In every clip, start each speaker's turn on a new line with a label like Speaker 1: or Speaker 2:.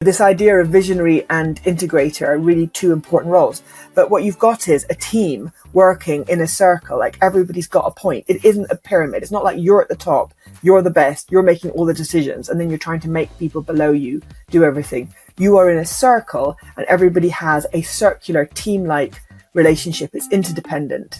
Speaker 1: This idea of visionary and integrator are really two important roles. But what you've got is a team working in a circle, like everybody's got a point. It isn't a pyramid. It's not like you're at the top, you're the best, you're making all the decisions, and then you're trying to make people below you do everything. You are in a circle and everybody has a circular team-like relationship. It's interdependent.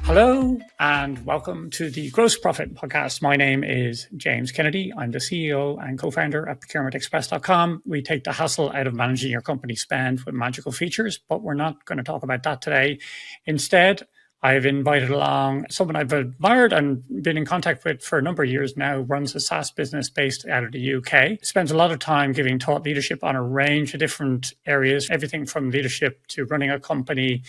Speaker 2: Hello and welcome to the Gross Profit Podcast. My name is James Kennedy. I'm the CEO and co-founder at procurementexpress.com. We take the hassle out of managing your company spend with magical features, but we're not going to talk about that today. Instead, I've invited along someone I've admired and been in contact with for a number of years now, runs a SaaS business based out of the UK, spends a lot of time giving thought leadership on a range of different areas, everything from leadership to running a company,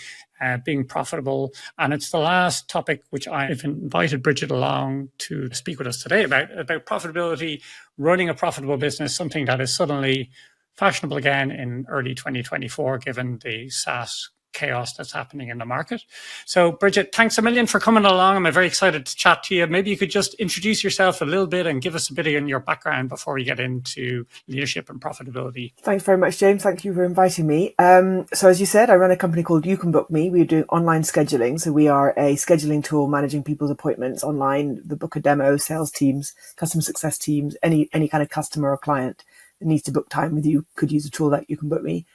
Speaker 2: being profitable. And it's the last topic which I've invited Bridget along to speak with us today about profitability, running a profitable business, something that is suddenly fashionable again in early 2024, given the SaaS chaos that's happening in the market. So Bridget, thanks a million for coming along. I'm very excited to chat to you. Maybe you could just introduce yourself a little bit and give us a bit of your background before we get into leadership and profitability.
Speaker 1: Thanks very much, James. Thank you for inviting me. So as you said, I run a company called You Can Book Me. We do online scheduling. So we are a scheduling tool managing people's appointments online, the book a demo, sales teams, customer success teams, any kind of customer or client that needs to book time with you could use a tool like You Can Book Me.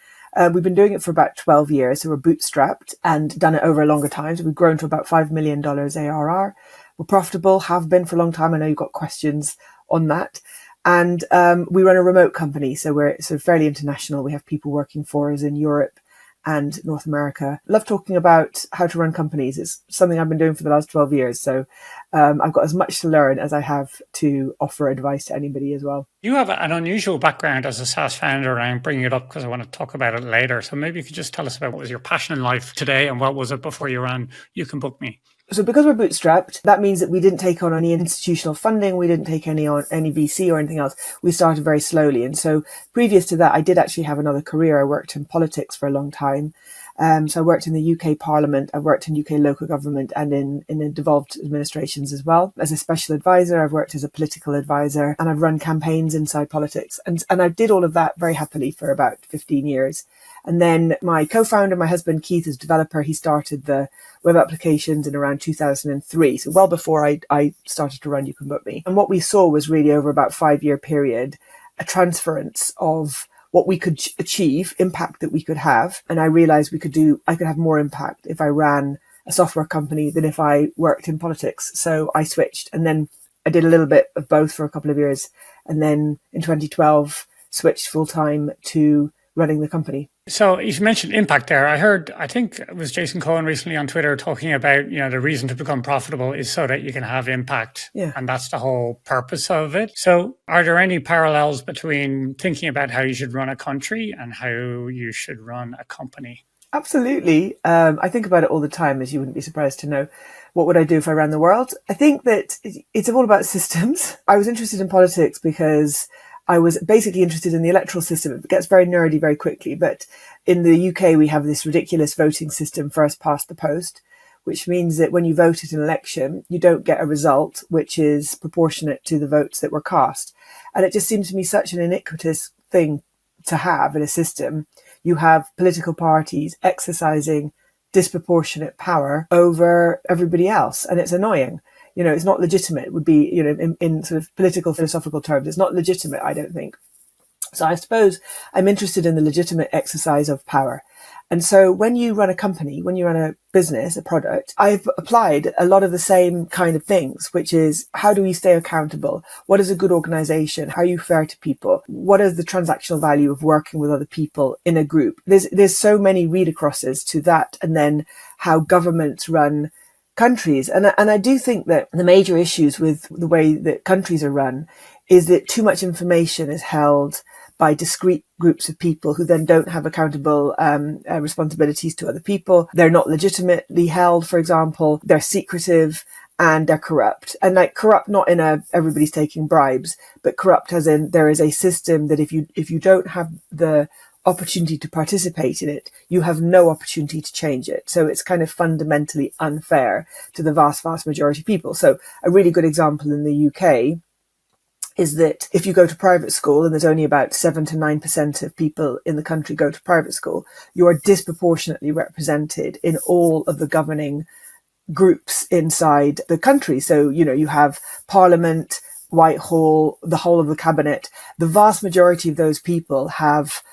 Speaker 1: We've been doing it for about 12 years. So we're bootstrapped and done it over a longer time. So we've grown to about $5 million ARR. We're profitable, have been for a long time. I know you've got questions on that. And we run a remote company. So we're sort of fairly international. We have people working for us in Europe and North America. Love talking about how to run companies. It's something I've been doing for the last 12 years. So I've got as much to learn as I have to offer advice to anybody as well.
Speaker 2: You have an unusual background as a SaaS founder, and I'm bringing it up because I want to talk about it later. So maybe you could just tell us about what was your passion in life today and what was it before you ran You Can Book Me?
Speaker 1: So because we're bootstrapped, that means that we didn't take on any institutional funding. We didn't take any VC or anything else. We started very slowly. And so previous to that, I did actually have another career. I worked in politics for a long time. So I worked in the UK Parliament. I've worked in UK local government and in devolved administrations as well. As a special advisor, I've worked as a political advisor and I've run campaigns inside politics. And I did all of that very happily for about 15 years. And then my co-founder, my husband, Keith, is a developer. He started the web applications in around 2003. So well before I started to run You Can Book Me. And what we saw was really over about a 5-year period, a transference of what we could achieve, impact that we could have. And I realized I could have more impact if I ran a software company than if I worked in politics. So I switched and then I did a little bit of both for a couple of years. And then in 2012, switched full time to running the company.
Speaker 2: So you mentioned impact there. I think it was Jason Cohen recently on Twitter talking about, the reason to become profitable is so that you can have impact.
Speaker 1: Yeah.
Speaker 2: And that's the whole purpose of it. So are there any parallels between thinking about how you should run a country and how you should run a company?
Speaker 1: Absolutely. I think about it all the time, as you wouldn't be surprised to know. What would I do if I ran the world? I think that it's all about systems. I was interested in politics because I was basically interested in the electoral system. It gets very nerdy very quickly, but in the UK, we have this ridiculous voting system, first past the post, which means that when you vote at an election, you don't get a result which is proportionate to the votes that were cast. And it just seems to me such an iniquitous thing to have in a system. You have political parties exercising disproportionate power over everybody else, and it's annoying. It's not legitimate. It would be, in sort of political philosophical terms, it's not legitimate, I don't think. So I suppose I'm interested in the legitimate exercise of power. And so when you run a company, when you run a business, a product, I've applied a lot of the same kind of things, which is how do we stay accountable? What is a good organization? How are you fair to people? What is the transactional value of working with other people in a group? There's so many read acrosses to that. And then how governments run countries. And I do think that the major issues with the way that countries are run is that too much information is held by discrete groups of people who then don't have accountable responsibilities to other people. They're not legitimately held, for example. They're secretive and they're corrupt. And corrupt not in everybody's taking bribes, but corrupt as in there is a system that if you don't have the opportunity to participate in it, you have no opportunity to change it. So it's kind of fundamentally unfair to the vast, vast majority of people. So a really good example in the UK is that if you go to private school, and there's only about 7 to 9% of people in the country go to private school, you are disproportionately represented in all of the governing groups inside the country. So, you have Parliament, Whitehall, the whole of the cabinet. The vast majority of those people have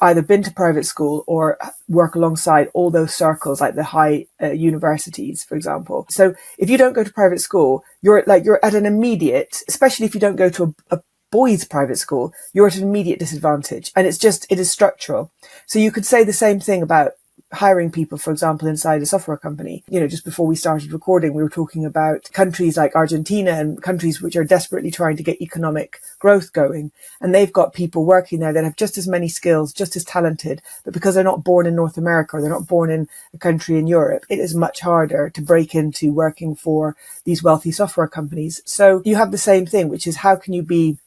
Speaker 1: either been to private school or work alongside all those circles, like the high universities, for example. So if you don't go to private school, you're at an immediate, especially if you don't go to a boys' private school, you're at an immediate disadvantage. And it is structural. So you could say the same thing about hiring people, for example, inside a software company. Just before we started recording, we were talking about countries like Argentina and countries which are desperately trying to get economic growth going. And they've got people working there that have just as many skills, just as talented, but because they're not born in North America or they're not born in a country in Europe, it is much harder to break into working for these wealthy software companies. So you have the same thing, which is how can you be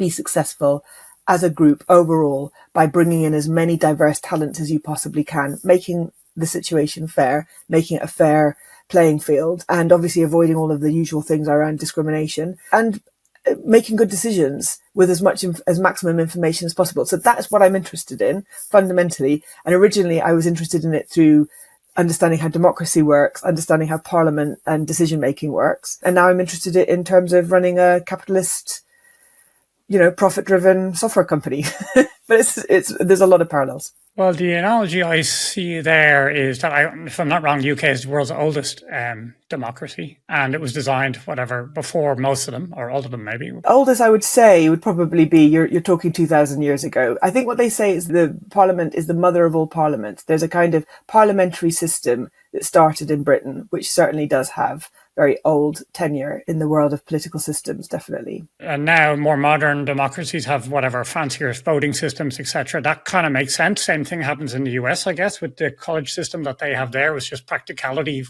Speaker 1: successful as a group overall by bringing in as many diverse talents as you possibly can, making the situation fair, making it a fair playing field, and obviously avoiding all of the usual things around discrimination, and making good decisions with as maximum information as possible. So that's what I'm interested in fundamentally. And originally I was interested in it through understanding how democracy works, understanding how parliament and decision making works. And now I'm interested in terms of running a capitalist, profit-driven software company. But there's a lot of parallels.
Speaker 2: Well, the analogy I see there is that, if I'm not wrong, the UK is the world's oldest democracy, and it was designed, before most of them, or all of them maybe.
Speaker 1: Oldest, I would say, would probably be, you're talking 2,000 years ago. I think what they say is the parliament is the mother of all parliaments. There's a kind of parliamentary system that started in Britain, which certainly does have very old tenure in the world of political systems, definitely.
Speaker 2: And now more modern democracies have fancier voting systems, etc. That kind of makes sense. Same thing happens in the US, I guess, with the college system that they have there. It was just practicality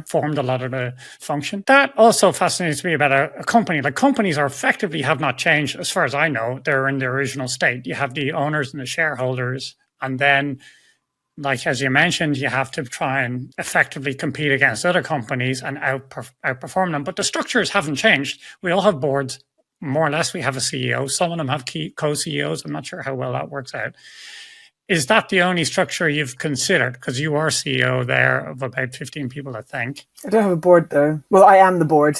Speaker 2: formed a lot of the function. That also fascinates me about a company. Like, companies effectively have not changed as far as I know. They're in their original state. You have the owners and the shareholders, and then, like, as you mentioned, you have to try and effectively compete against other companies and outperform them. But the structures haven't changed. We all have boards, more or less. We have a CEO. Some of them have co-CEOs. I'm not sure how well that works out. Is that the only structure you've considered? Because you are CEO there of about 15 people, I think.
Speaker 1: I don't have a board, though. Well, I am the board.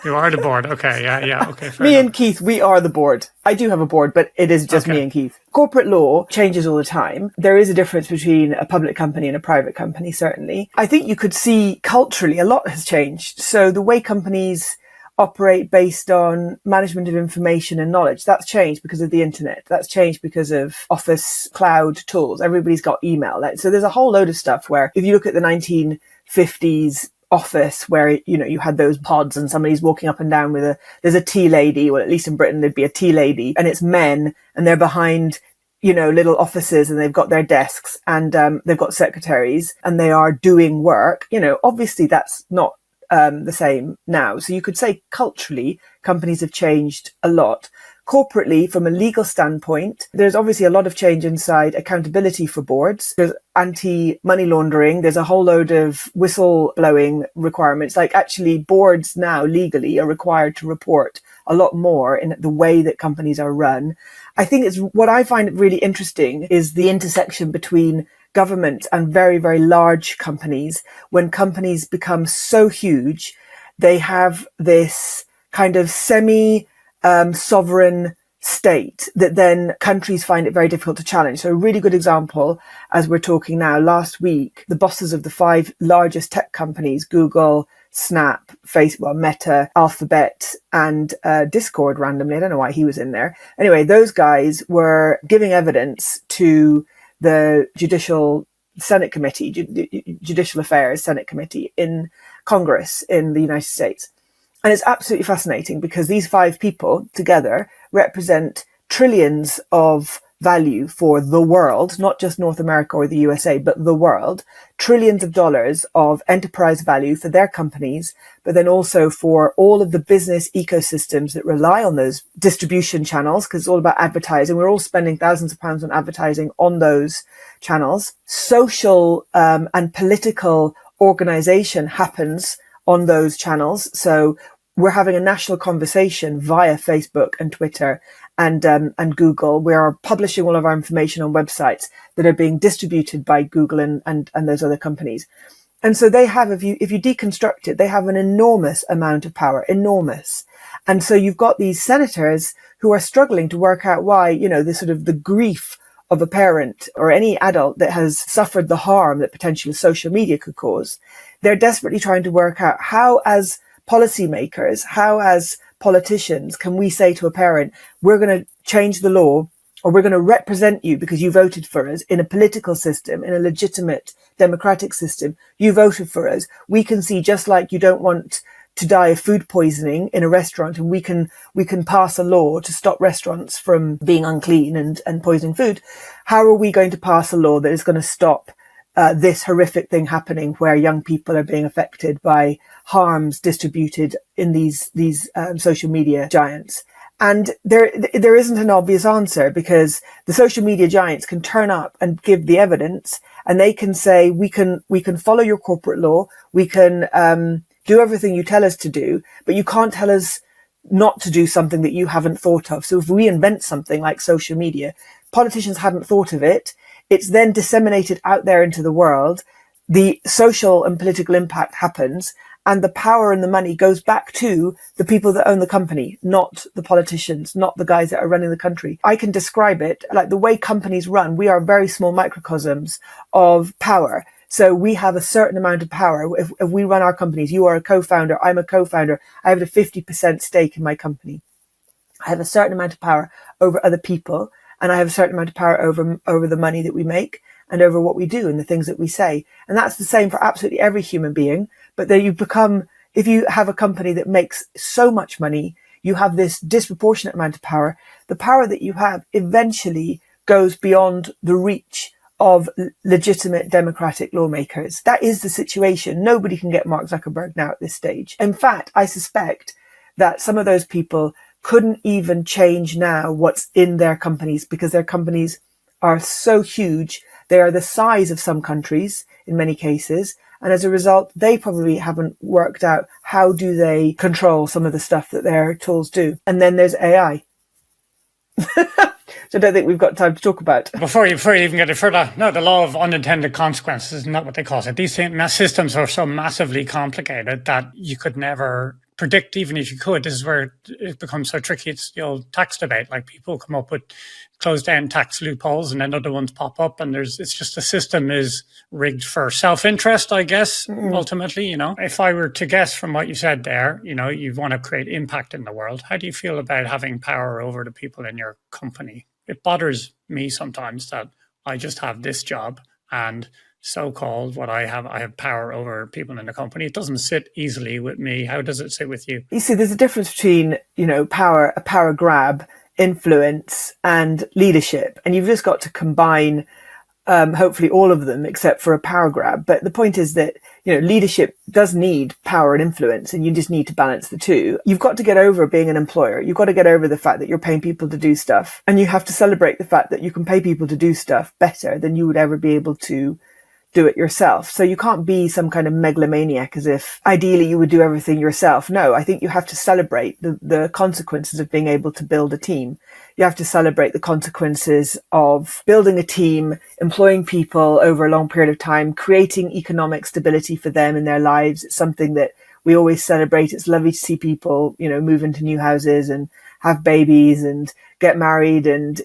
Speaker 2: You are the board. Okay, yeah. Okay, fair
Speaker 1: Me
Speaker 2: enough.
Speaker 1: and Keith, we are the board. I do have a board, but it is just me and Keith. Corporate law changes all the time. There is a difference between a public company and a private company, certainly. I think you could see culturally a lot has changed. So the way companies operate based on management of information and knowledge, that's changed because of the internet. That's changed because of Office cloud tools. Everybody's got email. So there's a whole load of stuff where, if you look at the 1950s office, where you had those pods and somebody's walking up and down with there's a tea lady, or at least in Britain there'd be a tea lady, and it's men, and they're behind little offices, and they've got their desks, and they've got secretaries, and they are doing work. Obviously that's not the same now. So you could say culturally companies have changed a lot. Corporately, from a legal standpoint, there's obviously a lot of change inside accountability for boards. There's anti-money laundering. There's a whole load of whistle-blowing requirements. Like, actually, boards now legally are required to report a lot more in the way that companies are run. I think what I find really interesting is the intersection between government and very, very large companies. When companies become so huge, they have this kind of sovereign state that then countries find it very difficult to challenge. So a really good example, as we're talking now, last week, the bosses of the 5 largest tech companies, Google, Snap, Facebook, Meta, Alphabet, and Discord randomly. I don't know why he was in there. Anyway, those guys were giving evidence to the Judicial Affairs Senate Committee in Congress in the United States. And it's absolutely fascinating because these 5 people together represent trillions of value for the world, not just North America or the USA, but the world, trillions of dollars of enterprise value for their companies, but then also for all of the business ecosystems that rely on those distribution channels, because it's all about advertising. We're all spending thousands of pounds on advertising on those channels. Social and political organization happens on those channels. So we're having a national conversation via Facebook and Twitter and Google. We are publishing all of our information on websites that are being distributed by Google and those other companies. And so they have, if you deconstruct it, they have an enormous amount of power, enormous. And so you've got these senators who are struggling to work out why, the grief of a parent or any adult that has suffered the harm that potentially social media could cause. They're desperately trying to work out how, as policymakers, how as politicians can we say to a parent, we're going to change the law, or we're going to represent you because you voted for us in a political system, in a legitimate democratic system. You voted for us. We can see, just like you don't want to die of food poisoning in a restaurant, and we can pass a law to stop restaurants from being unclean and poisoning food. How are we going to pass a law that is going to stop this horrific thing happening, where young people are being affected by harms distributed in these social media giants? And there isn't an obvious answer, because the social media giants can turn up and give the evidence, and they can say, we can follow your corporate law, we can do everything you tell us to do, but you can't tell us not to do something that you haven't thought of. So if we invent something like social media, politicians hadn't thought of it, it's then disseminated out there into the world, the social and political impact happens, and the power and the money goes back to the people that own the company, not the politicians, not the guys that are running the country. I can describe it like the way companies run. We are very small microcosms of power. So we have a certain amount of power. If we run our companies, you are a co-founder, I'm a co-founder, I have a 50% stake in my company. I have a certain amount of power over other people, and I have a certain amount of power over the money that we make and over what we do and the things that we say. And that's the same for absolutely every human being. But then if you have a company that makes so much money, you have this disproportionate amount of power. The power that you have eventually goes beyond the reach of legitimate democratic lawmakers. That is the situation. Nobody can get Mark Zuckerberg now at this stage. In fact, I suspect that some of those people couldn't even change now what's in their companies, because their companies are so huge. They are the size of some countries in many cases. And as a result, they probably haven't worked out how do they control some of the stuff that their tools do. And then there's AI. So I don't think we've got time to talk about.
Speaker 2: Before you even get it further, no, the law of unintended consequences is not what they call it. These systems are so massively complicated that you could never predict, even if you could. This is where it becomes so tricky. It's the old tax debate. Like, people come up with closed down tax loopholes and then other ones pop up, and it's just the system is rigged for self-interest, I guess, ultimately. If I were to guess from what you said there, you want to create impact in the world. How do you feel about having power over the people in your company? It bothers me sometimes that I just have this job, and so-called what I have power over people in the company. It doesn't sit easily with me. How does it sit with you?
Speaker 1: You see, there's a difference between, a power grab, influence, and leadership. And you've just got to combine, hopefully all of them except for a power grab. But the point is that, leadership does need power and influence, and you just need to balance the two. You've got to get over being an employer. You've got to get over the fact that you're paying people to do stuff. And you have to celebrate the fact that you can pay people to do stuff better than you would ever be able to do it yourself. So you can't be some kind of megalomaniac as if ideally you would do everything yourself. No, I think you have to celebrate the consequences of being able to build a team. You have to celebrate the consequences of building a team, employing people over a long period of time, creating economic stability for them in their lives. It's something that we always celebrate. It's lovely to see people, move into new houses and have babies and get married and,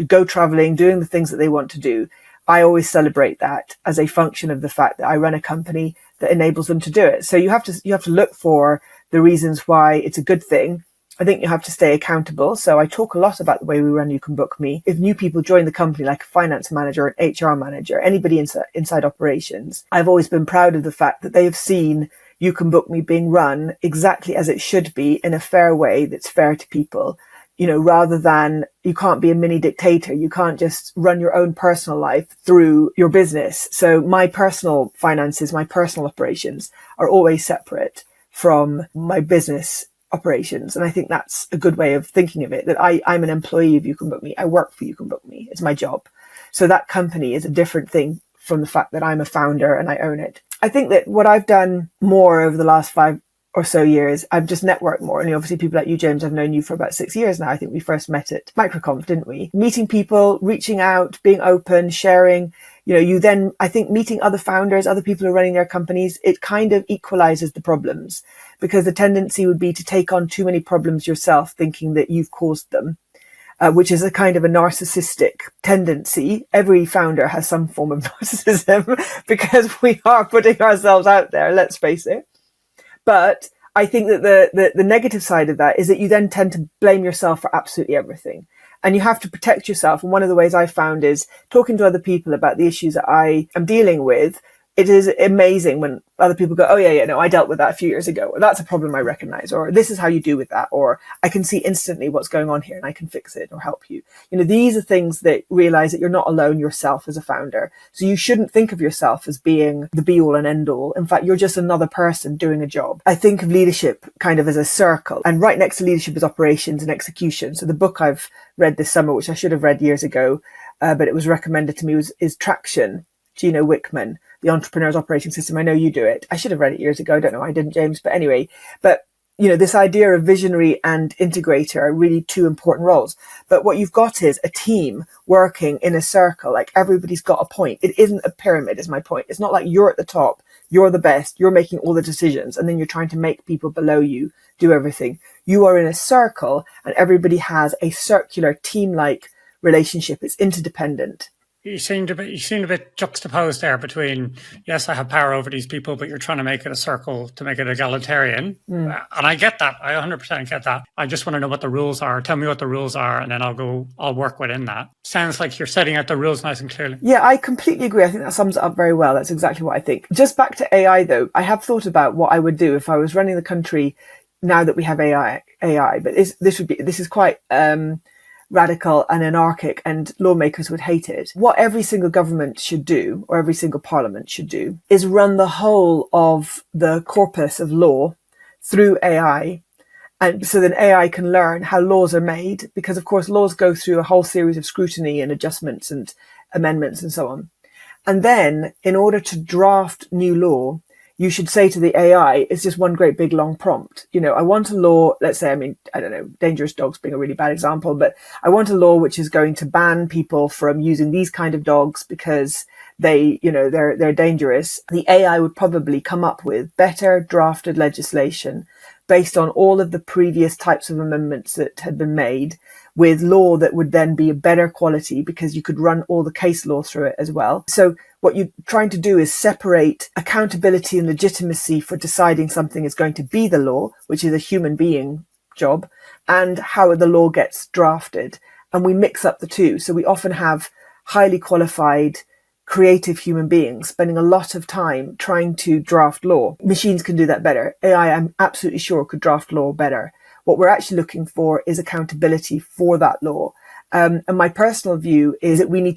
Speaker 1: go traveling, doing the things that they want to do. I always celebrate that as a function of the fact that I run a company that enables them to do it. So you have to look for the reasons why it's a good thing. I think you have to stay accountable. So I talk a lot about the way we run You Can Book Me. If new people join the company, like a finance manager, an HR manager, anybody inside operations, I've always been proud of the fact that they have seen You Can Book Me being run exactly as it should be, in a fair way that's fair to people. rather than you can't be a mini dictator. You can't just run your own personal life through your business. So my personal finances, my personal operations are always separate from my business operations. And I think that's a good way of thinking of it, that I'm an employee of You Can Book Me. I work for You Can Book Me. It's my job. So that company is a different thing from the fact that I'm a founder and I own it. I think that what I've done more over the last 5 or so years, I've just networked more. And obviously people like you, James, I've known you for about 6 years now. I think we first met at MicroConf, didn't we? Meeting people, reaching out, being open, sharing. You then, I think, meeting other founders, other people who are running their companies, it kind of equalizes the problems, because the tendency would be to take on too many problems yourself, thinking that you've caused them. Which is a kind of a narcissistic tendency. Every founder has some form of narcissism because we are putting ourselves out there, let's face it. But I think that the negative side of that is that you then tend to blame yourself for absolutely everything. And you have to protect yourself. And one of the ways I found is talking to other people about the issues that I am dealing with. It is amazing when other people go, oh yeah, no, I dealt with that a few years ago. Or that's a problem I recognize. Or this is how you do with that. Or I can see instantly what's going on here and I can fix it or help you. These are things that realize that you're not alone yourself as a founder. So you shouldn't think of yourself as being the be all and end all. In fact, you're just another person doing a job. I think of leadership kind of as a circle, and right next to leadership is operations and execution. So the book I've read this summer, which I should have read years ago, but it was recommended to me, is Traction, Gino Wickman, The Entrepreneur's Operating System. I know you do it. I should have read it years ago. I don't know. I didn't, James. But anyway, this idea of visionary and integrator are really two important roles. But what you've got is a team working in a circle, like everybody's got a point. It isn't a pyramid, is my point. It's not like you're at the top, you're the best, you're making all the decisions, and then you're trying to make people below you do everything. You are in a circle and everybody has a circular team-like relationship. It's interdependent.
Speaker 2: You seemed a bit juxtaposed there between, yes, I have power over these people, but you're trying to make it a circle to make it egalitarian. And I get that. I 100% get that. I just want to know what the rules are. Tell me what the rules are, and then I'll work within that. Sounds like you're setting out the rules nice and clearly.
Speaker 1: Yeah, I completely agree. I think that sums it up very well. That's exactly what I think. Just back to AI though, I have thought about what I would do if I was running the country now that we have AI, but this is quite, radical and anarchic, and lawmakers would hate it. What every single government should do, or every single parliament should do, is run the whole of the corpus of law through AI. And so then AI can learn how laws are made, because of course laws go through a whole series of scrutiny and adjustments and amendments and so on. And then in order to draft new law, you should say to the AI, it's just one great big long prompt. I want a law, let's say, I don't know, dangerous dogs being a really bad example, but I want a law which is going to ban people from using these kind of dogs because they're dangerous. The AI would probably come up with better drafted legislation based on all of the previous types of amendments that had been made, with law that would then be a better quality because you could run all the case law through it as well. So what you're trying to do is separate accountability and legitimacy for deciding something is going to be the law, which is a human being job, and how the law gets drafted. And we mix up the two. So we often have highly qualified, creative human beings spending a lot of time trying to draft law. Machines can do that better. AI, I'm absolutely sure, could draft law better. What we're actually looking for is accountability for that law. And my personal view is that we need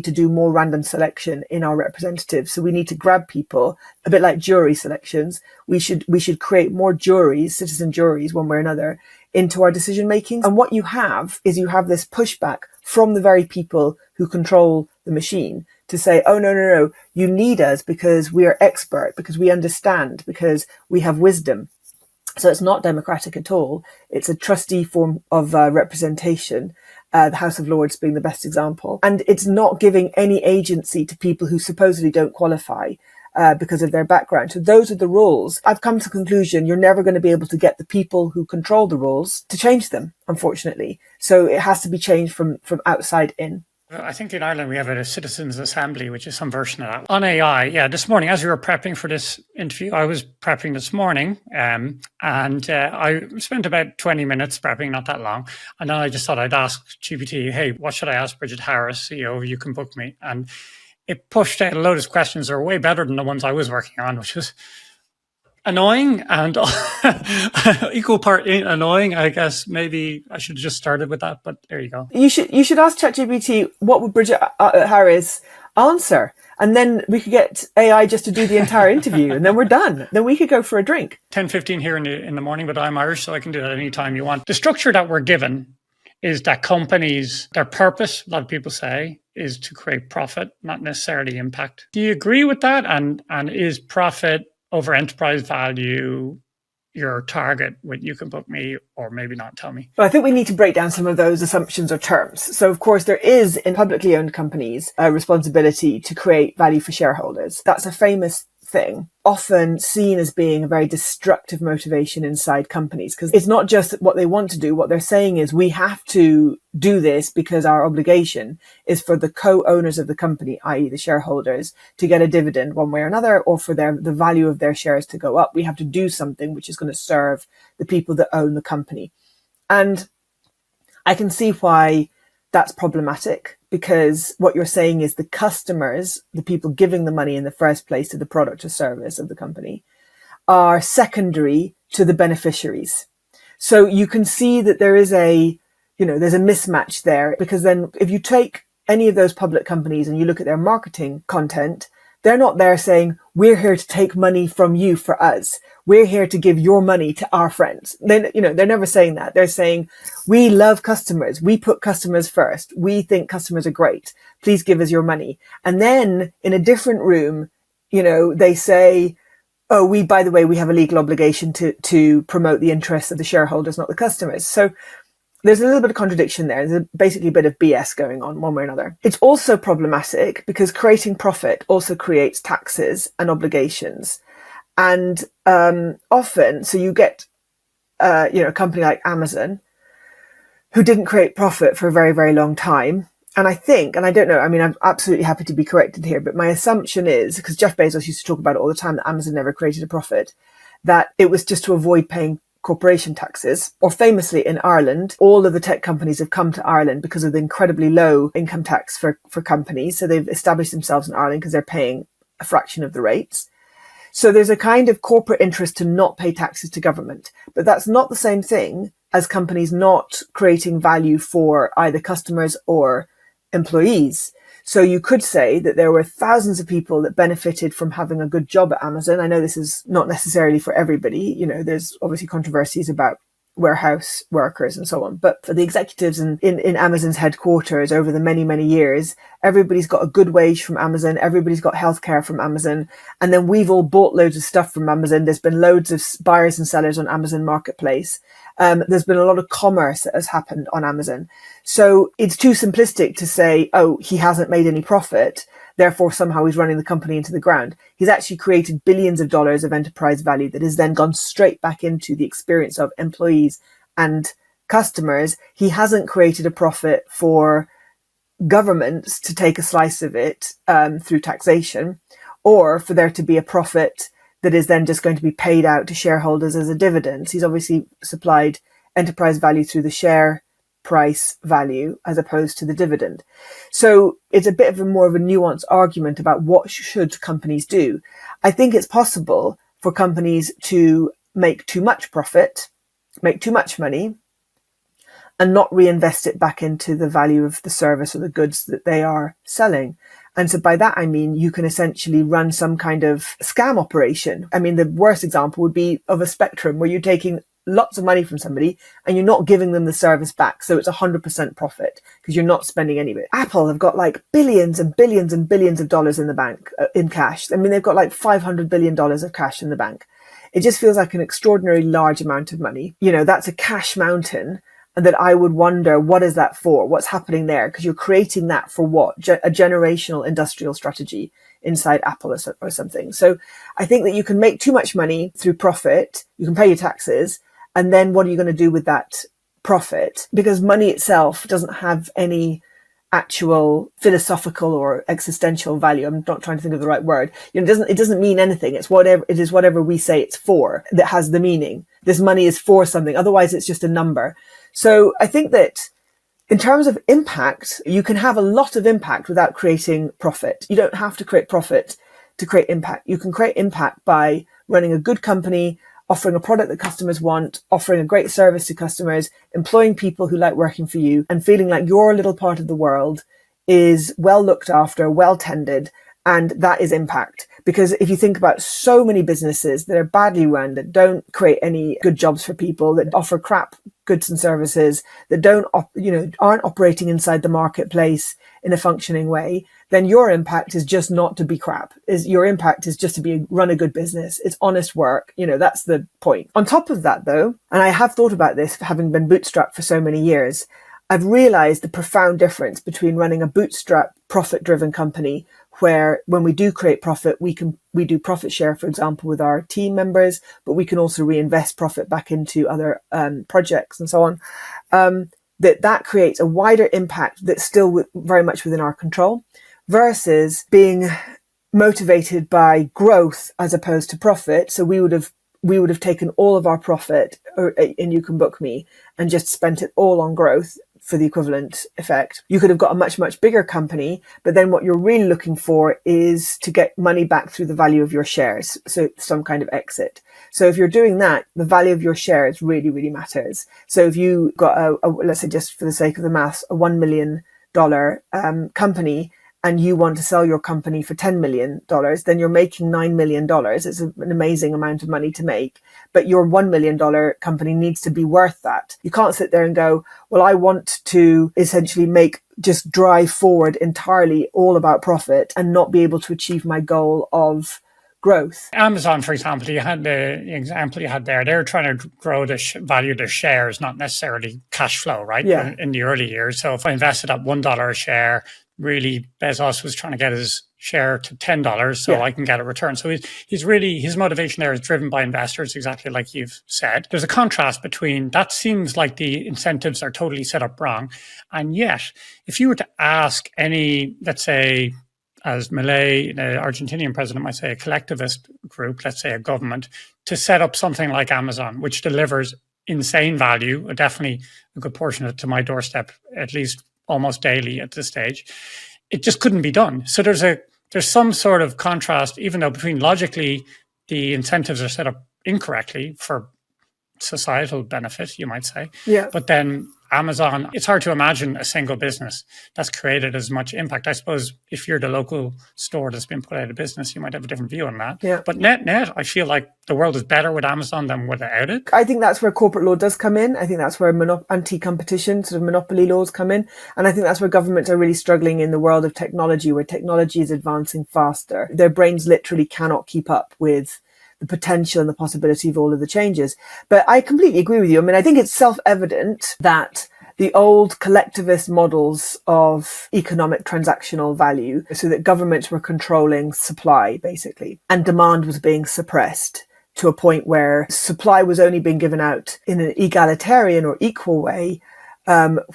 Speaker 1: to do more random selection in our representatives. So we need to grab people, a bit like jury selections. We should create more juries, citizen juries, one way or another, into our decision making. And what you have is this pushback from the very people who control the machine to say, oh, no, you need us because we are expert, because we understand, because we have wisdom. So it's not democratic at all. It's a trustee form of representation, the House of Lords being the best example. And it's not giving any agency to people who supposedly don't qualify because of their background. So those are the rules. I've come to the conclusion you're never going to be able to get the people who control the rules to change them, unfortunately. So it has to be changed from outside in.
Speaker 2: I think in Ireland we have a citizens' assembly, which is some version of that. On AI, this morning, as we were prepping for this interview, I was prepping this morning, and I spent about 20 minutes prepping, not that long. And then I just thought I'd ask GPT, hey, what should I ask Bridget Harris, CEO of You Can Book Me? And it pushed out a load of questions that are way better than the ones I was working on, which was Annoying and equal part annoying. I guess maybe I should have just started with that, but there you go.
Speaker 1: You should ask ChatGPT what would Bridget Harris answer, and then we could get AI just to do the entire interview, and then we're done. Then we could go for a drink.
Speaker 2: 10:15 here in the morning, but I'm Irish, so I can do that anytime you want. The structure that we're given is that companies, their purpose, a lot of people say, is to create profit, not necessarily impact. Do you agree with that? And is profit over enterprise value your target? You can book me, or maybe not, tell me.
Speaker 1: Well, I think we need to break down some of those assumptions or terms. So, of course, there is in publicly owned companies a responsibility to create value for shareholders. That's a famous thing, often seen as being a very destructive motivation inside companies, because it's not just what they want to do. What they're saying is we have to do this because our obligation is for the co-owners of the company, i.e. the shareholders, to get a dividend one way or another, or for the value of their shares to go up. We have to do something which is going to serve the people that own the company. And I can see why that's problematic, because what you're saying is the customers, the people giving the money in the first place to the product or service of the company, are secondary to the beneficiaries. So you can see that there is there's a mismatch there, because then if you take any of those public companies and you look at their marketing content, they're not there saying, we're here to take money from you for us. We're here to give your money to our friends. They're never saying that. They're saying, we love customers. We put customers first. We think customers are great. Please give us your money. And then in a different room, they say, oh, by the way, we have a legal obligation to promote the interests of the shareholders, not the customers. So there's a little bit of contradiction there. There's basically a bit of BS going on one way or another. It's also problematic because creating profit also creates taxes and obligations. And often, so you get, a company like Amazon who didn't create profit for a very, very long time. And I think, and I don't know, I mean, I'm absolutely happy to be corrected here, but my assumption is, because Jeff Bezos used to talk about it all the time, that Amazon never created a profit, that it was just to avoid paying corporation taxes. Or famously in Ireland, all of the tech companies have come to Ireland because of the incredibly low income tax for companies. So they've established themselves in Ireland because they're paying a fraction of the rates. So there's a kind of corporate interest to not pay taxes to government, but that's not the same thing as companies not creating value for either customers or employees. So you could say that there were thousands of people that benefited from having a good job at Amazon. I know this is not necessarily for everybody. There's obviously controversies about warehouse workers and so on. But for the executives in Amazon's headquarters over the many, many years, everybody's got a good wage from Amazon. Everybody's got healthcare from Amazon. And then we've all bought loads of stuff from Amazon. There's been loads of buyers and sellers on Amazon Marketplace. There's been a lot of commerce that has happened on Amazon. So it's too simplistic to say, oh, he hasn't made any profit, therefore somehow he's running the company into the ground. He's actually created billions of dollars of enterprise value that has then gone straight back into the experience of employees and customers. He hasn't created a profit for governments to take a slice of it through taxation, or for there to be a profit that is then just going to be paid out to shareholders as a dividend. He's obviously supplied enterprise value through the share price value as opposed to the dividend. So it's a bit of a more of a nuanced argument about what should companies do. I think it's possible for companies to make too much profit, make too much money, and not reinvest it back into the value of the service or the goods that they are selling. And so by that, I mean, you can essentially run some kind of scam operation. I mean, the worst example would be of a spectrum where you're taking lots of money from somebody and you're not giving them the service back. So it's 100% profit because you're not spending any of it. Apple have got like billions and billions and billions of dollars in the bank, in cash. I mean, they've got like $500 billion of cash in the bank. It just feels like an extraordinarily large amount of money. That's a cash mountain. And that I would wonder, what is that for? What's happening there? Because you're creating that for what? A generational industrial strategy inside Apple or something. So I think that you can make too much money through profit. You can pay your taxes. And then what are you going to do with that profit? Because money itself doesn't have any actual philosophical or existential value. I'm not trying to think of the right word. It doesn't mean anything. It is whatever we say it's for that has the meaning. This money is for something. Otherwise, it's just a number. So I think that in terms of impact, you can have a lot of impact without creating profit. You don't have to create profit to create impact. You can create impact by running a good company, offering a product that customers want, offering a great service to customers, employing people who like working for you, and feeling like your little part of the world is well looked after, well tended, and that is impact. Because if you think about so many businesses that are badly run, that don't create any good jobs for people, that offer crap goods and services, that aren't operating inside the marketplace in a functioning way, then your impact is just not to be crap. Your impact is just to run a good business. It's honest work. That's the point. On top of that, though, and I have thought about this, having been bootstrapped for so many years, I've realized the profound difference between running a bootstrap profit-driven company, where when we do create profit, we do profit share, for example, with our team members, but we can also reinvest profit back into other projects and so on. That creates a wider impact that's still very much within our control, versus being motivated by growth as opposed to profit. So we would have taken all of our profit, and you can book me, and just spent it all on growth for the equivalent effect. You could have got a much, much bigger company, but then what you're really looking for is to get money back through the value of your shares. So some kind of exit. So if you're doing that, the value of your shares really, really matters. So if you got let's say, just for the sake of the maths, a $1 million company, and you want to sell your company for $10 million, then you're making $9 million. It's an amazing amount of money to make, but your $1 million company needs to be worth that. You can't sit there and go, well, I want to essentially just drive forward entirely all about profit and not be able to achieve my goal of growth.
Speaker 2: Amazon, for example, you had the example you had there. They're trying to grow the value of their shares, not necessarily cash flow, right?
Speaker 1: Yeah.
Speaker 2: In the early years. So if I invested at $1 a share, really Bezos was trying to get his share to $10 so I can get a return. So his motivation there is driven by investors, exactly like you've said. There's a contrast between that. Seems like the incentives are totally set up wrong. And yet, if you were to ask any, let's say, as Milei, the Argentinian president might say, a collectivist group, let's say a government, to set up something like Amazon, which delivers insane value, definitely a good portion of it to my doorstep, at least almost daily at this stage, it just couldn't be done. So there's some sort of contrast, even though between logically the incentives are set up incorrectly for societal benefit, you might say.
Speaker 1: Yeah.
Speaker 2: But then Amazon, it's hard to imagine a single business that's created as much impact. I suppose if you're the local store that's been put out of business, you might have a different view on that.
Speaker 1: Yeah.
Speaker 2: But net, I feel like the world is better with Amazon than without it.
Speaker 1: I think that's where corporate law does come in. I think that's where anti-competition, sort of monopoly laws come in. And I think that's where governments are really struggling in the world of technology, where technology is advancing faster. Their brains literally cannot keep up with the potential and the possibility of all of the changes. But I completely agree with you. I mean, I think it's self-evident that the old collectivist models of economic transactional value, so that governments were controlling supply, basically, and demand was being suppressed to a point where supply was only being given out in an egalitarian or equal way,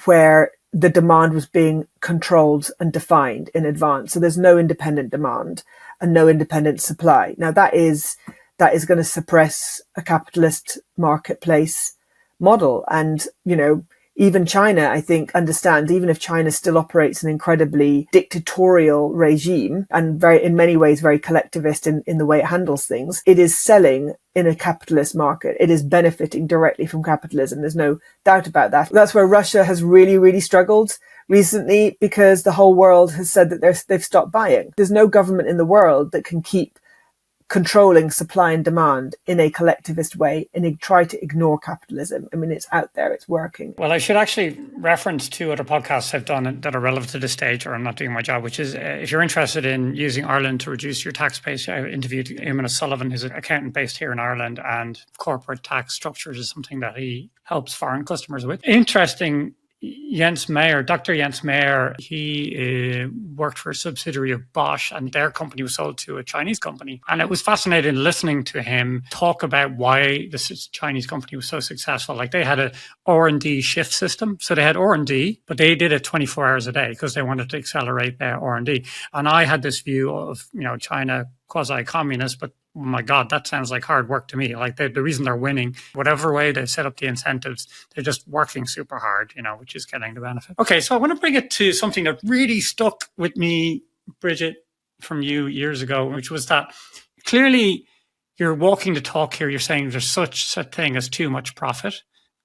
Speaker 1: where the demand was being controlled and defined in advance. So there's no independent demand and no independent supply. Now that is going to suppress a capitalist marketplace model. And, even China, I think, understands, even if China still operates an incredibly dictatorial regime and in many ways very collectivist in the way it handles things, it is selling in a capitalist market. It is benefiting directly from capitalism. There's no doubt about that. That's where Russia has really, really struggled recently, because the whole world has said that they've stopped buying. There's no government in the world that can keep controlling supply and demand in a collectivist way and try to ignore capitalism. I mean, it's out there, it's working.
Speaker 2: Well, I should actually reference two other podcasts I've done that are relevant to this stage, or I'm not doing my job, which is if you're interested in using Ireland to reduce your tax base, I interviewed Eamon O'Sullivan, who's an accountant based here in Ireland, and corporate tax structures is something that he helps foreign customers with. Interesting. Dr. Jens Meyer, he worked for a subsidiary of Bosch, and their company was sold to a Chinese company. And it was fascinating listening to him talk about why this Chinese company was so successful. Like, they had a R&D shift system. So they had R&D, but they did it 24 hours a day because they wanted to accelerate their R&D. And I had this view of, China quasi-communist, but oh my God, that sounds like hard work to me. Like, the reason they're winning, whatever way they set up the incentives, they're just working super hard, which is getting the benefit. Okay, so I want to bring it to something that really stuck with me, Bridget, from you years ago, which was that clearly you're walking the talk here. You're saying there's such a thing as too much profit,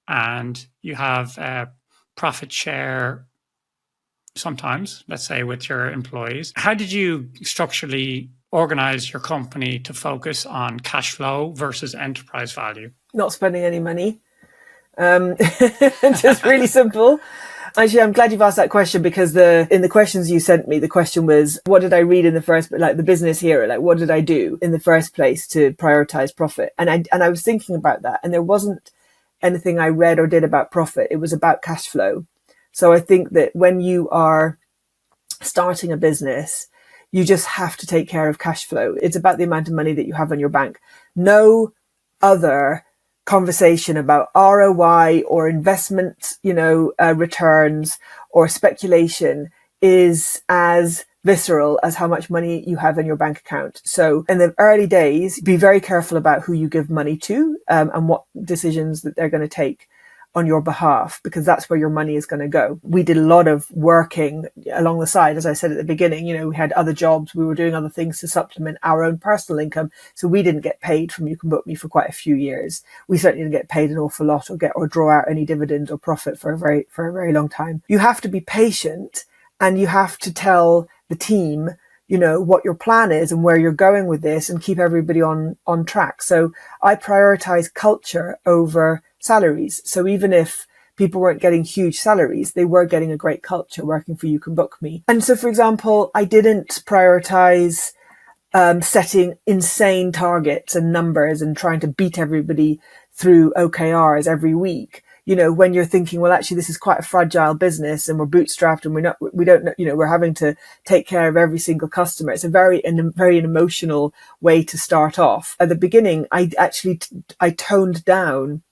Speaker 2: and you have profit share sometimes, let's say, with your employees. How did you structurally organize your company to focus on cash flow versus enterprise value?
Speaker 1: Not spending any money. Just really simple. Actually, I'm glad you've asked that question, because in the questions you sent me, the question was, what did I read in the first, like the business hero, like what did I do in the first place to prioritize profit? And I was thinking about that, and there wasn't anything I read or did about profit. It was about cash flow. So I think that when you are starting a business, you just have to take care of cash flow. It's about the amount of money that you have on your bank. No other conversation about ROI or investment, returns or speculation is as visceral as how much money you have in your bank account. So in the early days, be very careful about who you give money to, and what decisions that they're going to take on your behalf, because that's where your money is going to go. We did a lot of working along the side. As I said at the beginning, we had other jobs. We were doing other things to supplement our own personal income. So we didn't get paid from You Can Book Me for quite a few years. We certainly didn't get paid an awful lot or draw out any dividend or profit for a very long time. You have to be patient, and you have to tell the team, what your plan is and where you're going with this, and keep everybody on track. So I prioritize culture over salaries. So even if people weren't getting huge salaries, they were getting a great culture working for You Can Book Me. And so, for example, I didn't prioritize setting insane targets and numbers and trying to beat everybody through OKRs every week. When you're thinking, well, actually, this is quite a fragile business, and we're bootstrapped, and we don't know, we're having to take care of every single customer. It's a very emotional way to start off. At the beginning, I toned down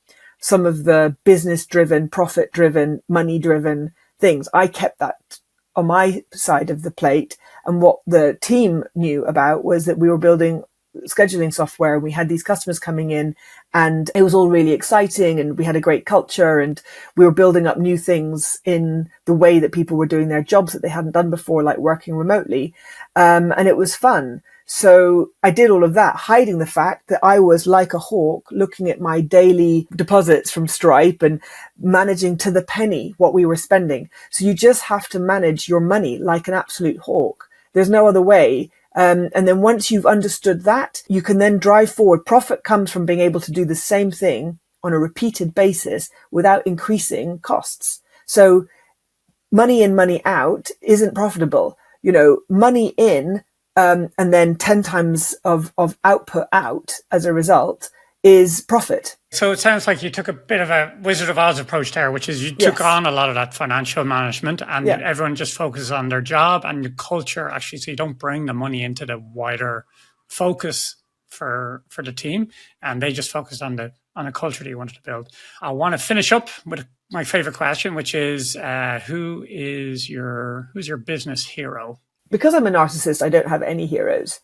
Speaker 1: some of the business-driven, profit-driven, money-driven things. I kept that on my side of the plate. And what the team knew about was that we were building scheduling software. We had these customers coming in, and it was all really exciting, and we had a great culture, and we were building up new things in the way that people were doing their jobs that they hadn't done before, like working remotely. And it was fun. So I did all of that, hiding the fact that I was like a hawk looking at my daily deposits from Stripe and managing to the penny what we were spending. So you just have to manage your money like an absolute hawk. There's no other way. And then once you've understood that, you can then drive forward. Profit comes from being able to do the same thing on a repeated basis without increasing costs. So money in, money out isn't profitable. Money in, and then 10 times of output out as a result is profit.
Speaker 2: So it sounds like you took a bit of a Wizard of Oz approach there, which is you took on a lot of that financial management, and everyone just focuses on their job and your culture, actually, so you don't bring the money into the wider focus for the team, and they just focus on the culture that you wanted to build. I want to finish up with my favorite question, which is who's your business hero?
Speaker 1: Because I'm a narcissist, I don't have any heroes.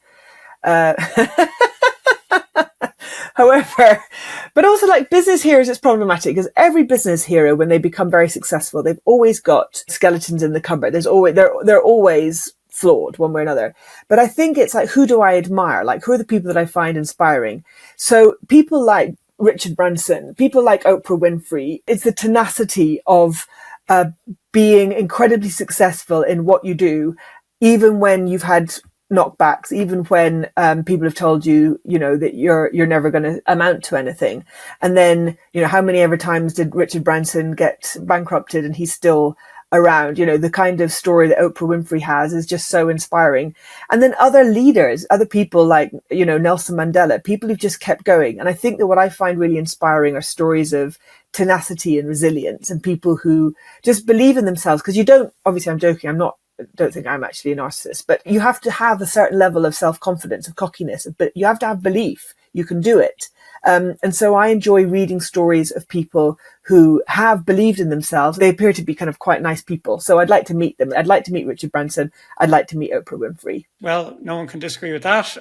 Speaker 1: However, but also like business heroes, it's problematic because every business hero, when they become very successful, they've always got skeletons in the cupboard. They're always flawed one way or another. But I think it's like, who do I admire? Like, who are the people that I find inspiring? So people like Richard Branson, people like Oprah Winfrey, it's the tenacity of being incredibly successful in what you do, even when you've had knockbacks, even when people have told you, that you're never going to amount to anything. And then, how many ever times did Richard Branson get bankrupted and he's still around? The kind of story that Oprah Winfrey has is just so inspiring. And then other leaders, other people like, Nelson Mandela, people who've just kept going. And I think that what I find really inspiring are stories of tenacity and resilience, and people who just believe in themselves. Because obviously I'm joking, don't think I'm actually a narcissist, but you have to have a certain level of self-confidence, of cockiness, but you have to have belief you can do it. And so I enjoy reading stories of people who have believed in themselves. They appear to be kind of quite nice people. So I'd like to meet them. I'd like to meet Richard Branson. I'd like to meet Oprah Winfrey.
Speaker 2: Well, no one can disagree with that.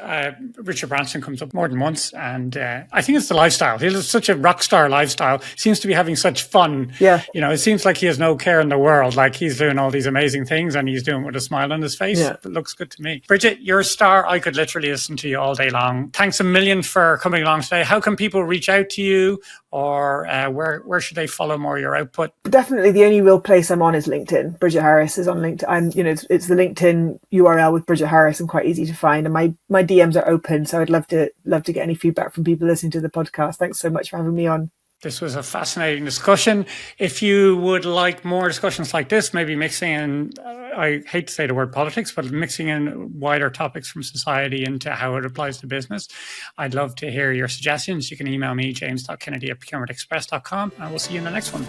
Speaker 2: Richard Branson comes up more than once, and I think it's the lifestyle. He has such a rock star lifestyle. Seems to be having such fun.
Speaker 1: Yeah.
Speaker 2: You know, it seems like he has no care in the world. Like he's doing all these amazing things, and he's doing it with a smile on his face.
Speaker 1: Yeah.
Speaker 2: It looks good to me. Bridget, you're a star. I could literally listen to you all day long. Thanks a million for coming along today. How can people reach out to you, or where should they follow more of your output?
Speaker 1: Definitely, the only real place I'm on is LinkedIn. Bridget Harris is on LinkedIn. It's the LinkedIn URL with Bridget Harris and quite easy to find. And my DMs are open, so I'd love to get any feedback from people listening to the podcast. Thanks so much for having me on.
Speaker 2: This was a fascinating discussion. If you would like more discussions like this, maybe mixing in, I hate to say the word politics, but mixing in wider topics from society into how it applies to business, I'd love to hear your suggestions. You can email me, james.kennedy@procurementexpress.com, and we'll see you in the next one.